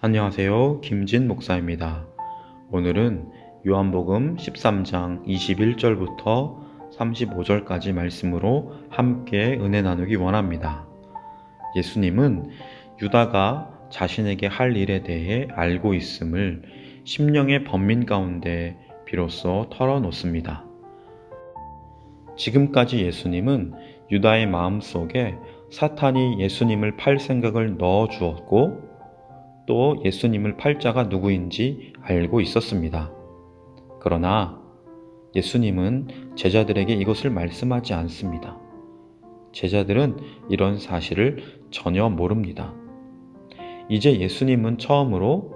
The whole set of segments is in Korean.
안녕하세요. 김진 목사입니다. 오늘은 요한복음 13장 21절부터 35절까지 말씀으로 함께 은혜 나누기 원합니다. 예수님은 유다가 자신에게 할 일에 대해 알고 있음을 심령의 번민 가운데 비로소 털어놓습니다. 지금까지 예수님은 유다의 마음속에 사탄이 예수님을 팔 생각을 넣어 주었고 또 예수님을 팔 자가 누구인지 알고 있었습니다. 그러나 예수님은 제자들에게 이것을 말씀하지 않습니다. 제자들은 이런 사실을 전혀 모릅니다. 이제 예수님은 처음으로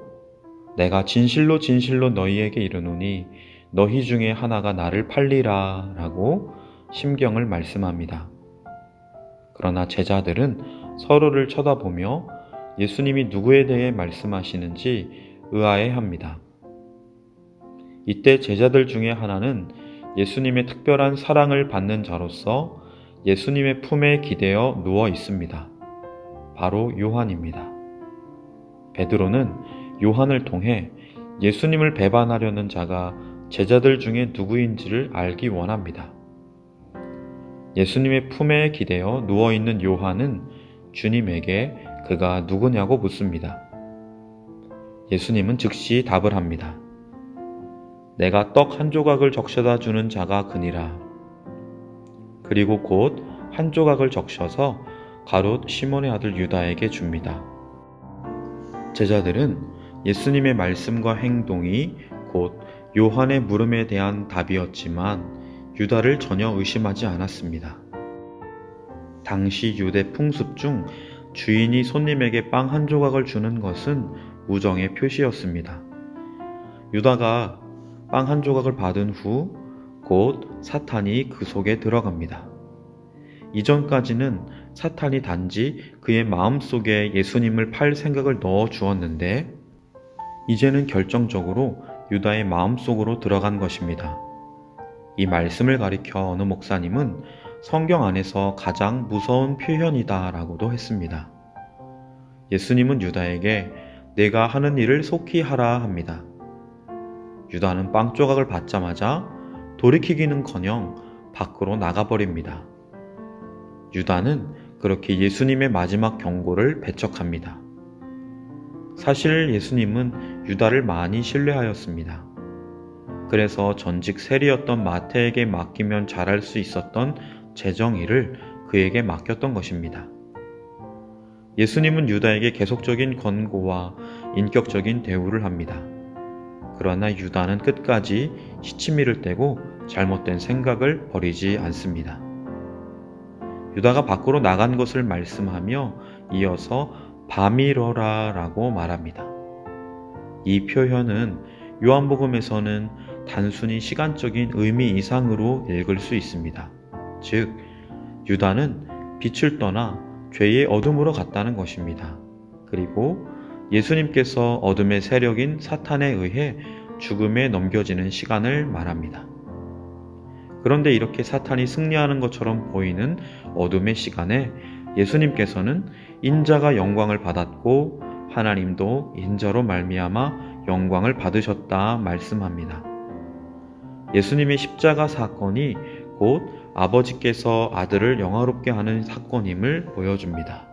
내가 진실로 진실로 너희에게 이르노니 너희 중에 하나가 나를 팔리라 라고 심경을 말씀합니다. 그러나 제자들은 서로를 쳐다보며 예수님이 누구에 대해 말씀하시는지 의아해합니다. 이때 제자들 중에 하나는 예수님의 특별한 사랑을 받는 자로서 예수님의 품에 기대어 누워 있습니다. 바로 요한입니다. 베드로는 요한을 통해 예수님을 배반하려는 자가 제자들 중에 누구인지를 알기 원합니다. 예수님의 품에 기대어 누워 있는 요한은 주님에게 그가 누구냐고 묻습니다. 예수님은 즉시 답을 합니다. 내가 떡 한 조각을 적셔다 주는 자가 그니라. 그리고 곧 한 조각을 적셔서 가롯 시몬의 아들 유다에게 줍니다. 제자들은 예수님의 말씀과 행동이 곧 요한의 물음에 대한 답이었지만 유다를 전혀 의심하지 않았습니다. 당시 유대 풍습 중 주인이 손님에게 빵 한 조각을 주는 것은 우정의 표시였습니다. 유다가 빵 한 조각을 받은 후 곧 사탄이 그 속에 들어갑니다. 이전까지는 사탄이 단지 그의 마음속에 예수님을 팔 생각을 넣어 주었는데 이제는 결정적으로 유다의 마음속으로 들어간 것입니다. 이 말씀을 가리켜 어느 목사님은 성경 안에서 가장 무서운 표현이다 라고도 했습니다. 예수님은 유다에게 내가 하는 일을 속히 하라 합니다. 유다는 빵 조각을 받자마자 돌이키기는커녕 밖으로 나가버립니다. 유다는 그렇게 예수님의 마지막 경고를 배척합니다. 사실 예수님은 유다를 많이 신뢰하였습니다. 그래서 전직 세리였던 마태에게 맡기면 잘할 수 있었던 재정일을 그에게 맡겼던 것입니다. 예수님은 유다에게 계속적인 권고와 인격적인 대우를 합니다. 그러나 유다는 끝까지 시치미를 떼고 잘못된 생각을 버리지 않습니다. 유다가 밖으로 나간 것을 말씀하며 이어서 밤이러라 라고 말합니다. 이 표현은 요한복음에서는 단순히 시간적인 의미 이상으로 읽을 수 있습니다. 즉, 유다는 빛을 떠나 죄의 어둠으로 갔다는 것입니다. 그리고 예수님께서 어둠의 세력인 사탄에 의해 죽음에 넘겨지는 시간을 말합니다. 그런데 이렇게 사탄이 승리하는 것처럼 보이는 어둠의 시간에 예수님께서는 인자가 영광을 받았고 하나님도 인자로 말미암아 영광을 받으셨다 말씀합니다. 예수님의 십자가 사건이 곧 아버지께서 아들을 영화롭게 하는 사건임을 보여줍니다.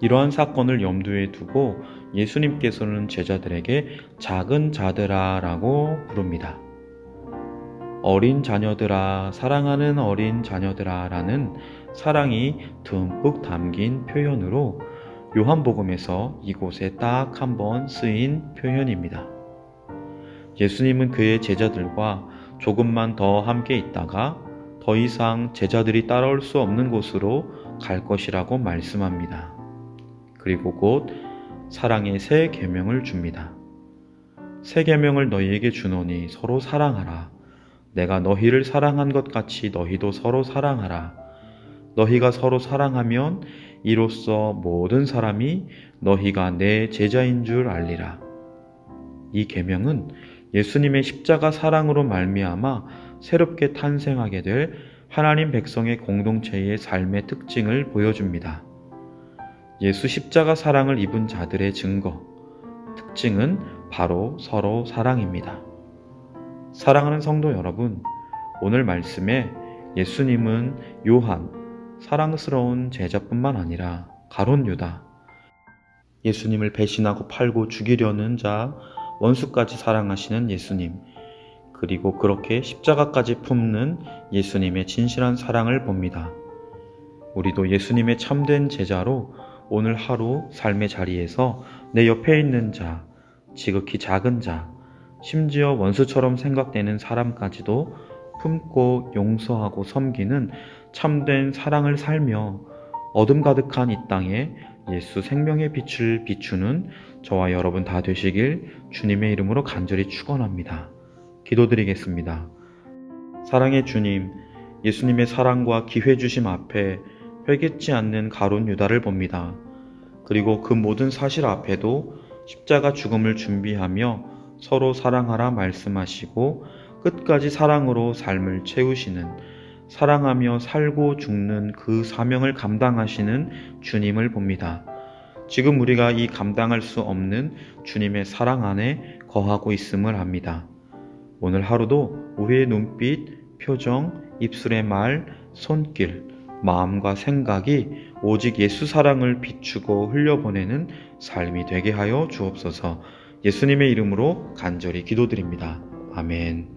이러한 사건을 염두에 두고 예수님께서는 제자들에게 작은 자들아 라고 부릅니다. 어린 자녀들아, 사랑하는 어린 자녀들아 라는 사랑이 듬뿍 담긴 표현으로 요한복음에서 이곳에 딱 한 번 쓰인 표현입니다. 예수님은 그의 제자들과 조금만 더 함께 있다가 더 이상 제자들이 따라올 수 없는 곳으로 갈 것이라고 말씀합니다. 그리고 곧 사랑의 새 계명을 줍니다. 새 계명을 너희에게 주노니 서로 사랑하라. 내가 너희를 사랑한 것 같이 너희도 서로 사랑하라. 너희가 서로 사랑하면 이로써 모든 사람이 너희가 내 제자인 줄 알리라. 이 계명은 예수님의 십자가 사랑으로 말미암아 새롭게 탄생하게 될 하나님 백성의 공동체의 삶의 특징을 보여줍니다. 예수 십자가 사랑을 입은 자들의 증거, 특징은 바로 서로 사랑입니다. 사랑하는 성도 여러분, 오늘 말씀에 예수님은 요한, 사랑스러운 제자뿐만 아니라 가룟 유다, 예수님을 배신하고 팔고 죽이려는 자, 원수까지 사랑하시는 예수님, 그리고 그렇게 십자가까지 품는 예수님의 진실한 사랑을 봅니다. 우리도 예수님의 참된 제자로 오늘 하루 삶의 자리에서 내 옆에 있는 자, 지극히 작은 자, 심지어 원수처럼 생각되는 사람까지도 품고 용서하고 섬기는 참된 사랑을 살며 어둠 가득한 이 땅에 예수 생명의 빛을 비추는 저와 여러분 다 되시길 주님의 이름으로 간절히 축원합니다. 기도드리겠습니다. 사랑의 주님, 예수님의 사랑과 기회 주심 앞에 회개치 않는 가룟 유다를 봅니다. 그리고 그 모든 사실 앞에도 십자가 죽음을 준비하며 서로 사랑하라 말씀하시고 끝까지 사랑으로 삶을 채우시는, 사랑하며 살고 죽는 그 사명을 감당하시는 주님을 봅니다. 지금 우리가 이 감당할 수 없는 주님의 사랑 안에 거하고 있음을 압니다. 오늘 하루도 우리의 눈빛, 표정, 입술의 말, 손길, 마음과 생각이 오직 예수 사랑을 비추고 흘려보내는 삶이 되게 하여 주옵소서. 예수님의 이름으로 간절히 기도드립니다. 아멘.